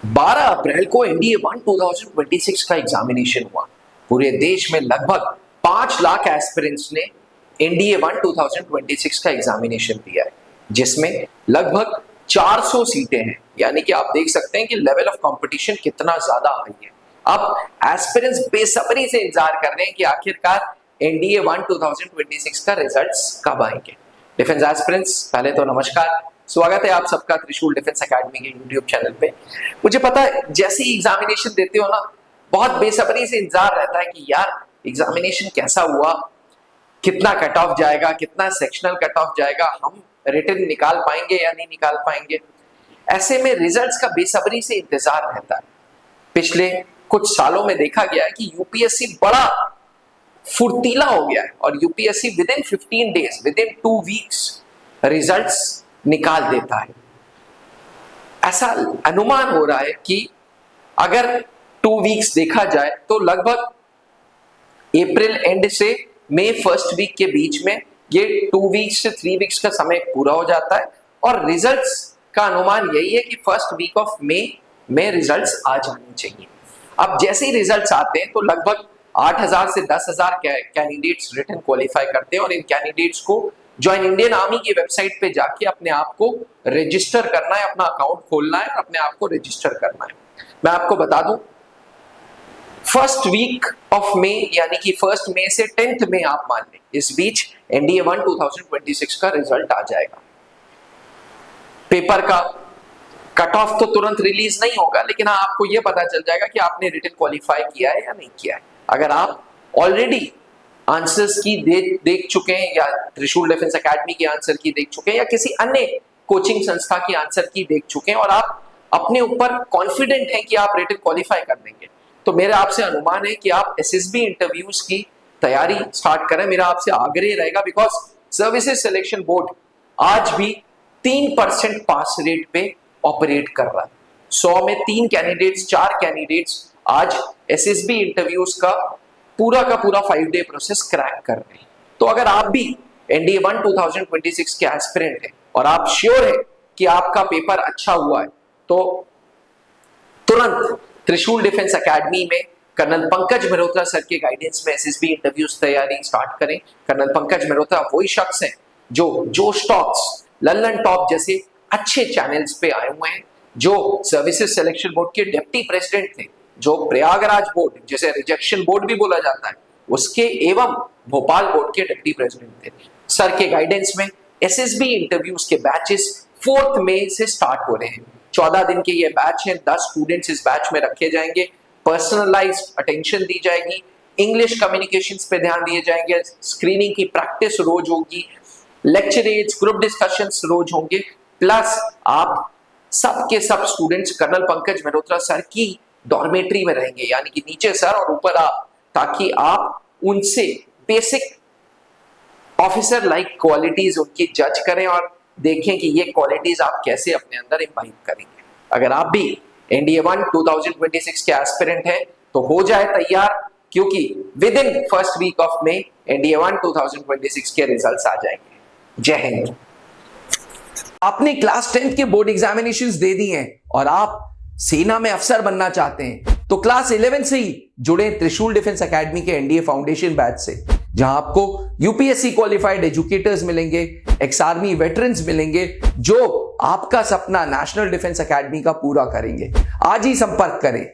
12 अप्रैल को एनडीए 1 2026 का एग्जामिनेशन हुआ। पूरे देश में लगभग 5 लाख एस्पिरेंट्स ने एनडीए 1 2026 का एग्जामिनेशन दिया है, जिसमें लगभग 400 सीटें हैं। यानी कि आप देख सकते हैं कि लेवल ऑफ कंपटीशन कितना ज्यादा हाई है। अब एस्पिरेंट्स बेसब्री से इंतजार कर रहे हैं कि आखिरकार एनडीए 1 2026 का रिजल्ट्स कब आएंगे। डिफेंस एस्पिरेंट्स, पहले तो नमस्कार, स्वागत है आप सबका त्रिशूल डिफेंस एकेडमी के यूट्यूब चैनल पे। मुझे पता है जैसे ही एग्जामिनेशन देते हो ना, बहुत बेसब्री से इंतजार रहता है कि यार एग्जामिनेशन कैसा हुआ, कितना कट ऑफ जाएगा, कितना सेक्शनल कट ऑफ जाएगा, हम रिटन निकाल पाएंगे या नहीं निकाल पाएंगे। ऐसे में रिजल्ट्स का बेसब्री से इंतजार रहता है। पिछले कुछ सालों में देखा गया है कि यूपीएससी बड़ा फुर्तीला हो गया है और UPSC with in 15 days, with in 2 weeks results निकाल देता है। ऐसा अनुमान हो रहा है कि अगर 2 वीक्स देखा जाए तो लगभग अप्रैल एंड से मई फर्स्ट वीक के बीच में ये 2 वीक्स से 3 वीक्स का समय पूरा हो जाता है और रिजल्ट्स का अनुमान यही है कि फर्स्ट वीक ऑफ मई में रिजल्ट्स आ जाने चाहिए। अब जैसे ही रिजल्ट्स आते हैं तो लगभग 8,000 से 10,000 कैंडिडेट्स रिटन क्वालिफाई करते हैं और इन कैंडिडेट्स को ज्वाइन इंडियन आर्मी की वेबसाइट पे जाके अपने आप को रजिस्टर करना है, अपना अकाउंट खोलना है और अपने आप को रजिस्टर करना है। मैं आपको बता दूं, फर्स्ट वीक ऑफ मई यानी कि 1 मई से 10 मई आप मान लें, इस बीच एनडीए 1 2026 का रिजल्ट आ जाएगा। पेपर का कट ऑफ तो तुरंत रिलीज नहीं होगा, लेकिन हाँ आपको यह पता चल जाएगा कि आपने रिटन क्वालिफाई किया है या नहीं किया है। अगर आप ऑलरेडी आंसर्स की देख चुके हैं या त्रिशूल डिफेंस एकेडमी के आंसर की देख चुके हैं या किसी अन्य कोचिंग संस्था की आंसर की देख चुके हैं और आप अपने ऊपर कॉन्फिडेंट हैं कि आप रिटन क्वालिफाई कर देंगे, तो मेरा आपसे अनुमान है कि आप एसएसबी इंटरव्यूज की तैयारी स्टार्ट करें। मेरा आपसे आग्रह रहेगा, बिकॉज सर्विसेज सिलेक्शन बोर्ड आज भी 3% पास रेट पे ऑपरेट कर रहा है। 100 में 3 कैंडिडेट्स, 4 कैंडिडेट्स आज एसएसबी इंटरव्यूज का पूरा 5 डे प्रोसेस क्रैक कर रहे हैं। तो अगर आप भी एनडीए 1 2026 के एस्पिरेंट हैं और आप श्योर है कि आपका पेपर अच्छा हुआ है, तो तुरंत त्रिशूल डिफेंस एकेडमी में कर्नल पंकज मेहरोत्रा सर के गाइडेंस में एसएसबी इंटरव्यूज तैयारी स्टार्ट करें। कर्नल पंकज मेहरोत्रा वही शख्स हैं जो जोश टॉक्स, लल्लन टॉप जैसे अच्छे चैनल्स पे आए हुए हैं, जो सर्विसेज सिलेक्शन बोर्ड के डिप्टी प्रेसिडेंट थे, जो प्रयागराज बोर्ड जिसे रिजेक्शन बोर्ड भी बोला जाता है उसके एवं भोपाल बोर्ड के डिप्टी प्रेसिडेंट थे। सर के गाइडेंस में एसएसबी इंटरव्यूज के बैचेस 4 मई से स्टार्ट हो रहे हैं। 14 दिन के ये बैच हैं, 10 स्टूडेंट्स इस बैच में रखे जाएंगे, पर्सनलाइज्ड अटेंशन दी जाएगी, इंग्लिश कम्युनिकेशंस पे ध्यान दिए जाएंगे, स्क्रीनिंग की प्रैक्टिस रोज होगी, लेक्चरेज, ग्रुप डिस्कशंस रोज होंगे, प्लस आप सब के सब students colonel Pankaj Mehrotra sir की डॉर्मेट्री में रहेंगे, यानी कि नीचे सर और ऊपर आप, ताकि आप उनसे बेसिक ऑफिसर लाइक क्वालिटीज उनकी जज करें और देखें कि ये क्वालिटीज आप कैसे अपने अंदर इम्बाइब करेंगे। अगर आप भी एनडीए 1 2026 के एस्पिरेंट हैं तो हो जाए तैयार, क्योंकि within first week of May NDA 1 2026 के रिजल्ट्स आ जाएंगे। जय हिंद। आपने क्लास 10th के बोर्ड एग्जामिनेशंस दे दिए हैं और आप सेना में अफसर बनना चाहते हैं, तो क्लास 11 से ही जुड़े त्रिशूल डिफेंस एकेडमी के एनडीए फाउंडेशन बैच से, जहां आपको यूपीएससी क्वालिफाइड एजुकेटर्स मिलेंगे, एक्स आर्मी वेटरन्स मिलेंगे, जो आपका सपना नेशनल डिफेंस एकेडमी का पूरा करेंगे। आज ही संपर्क करें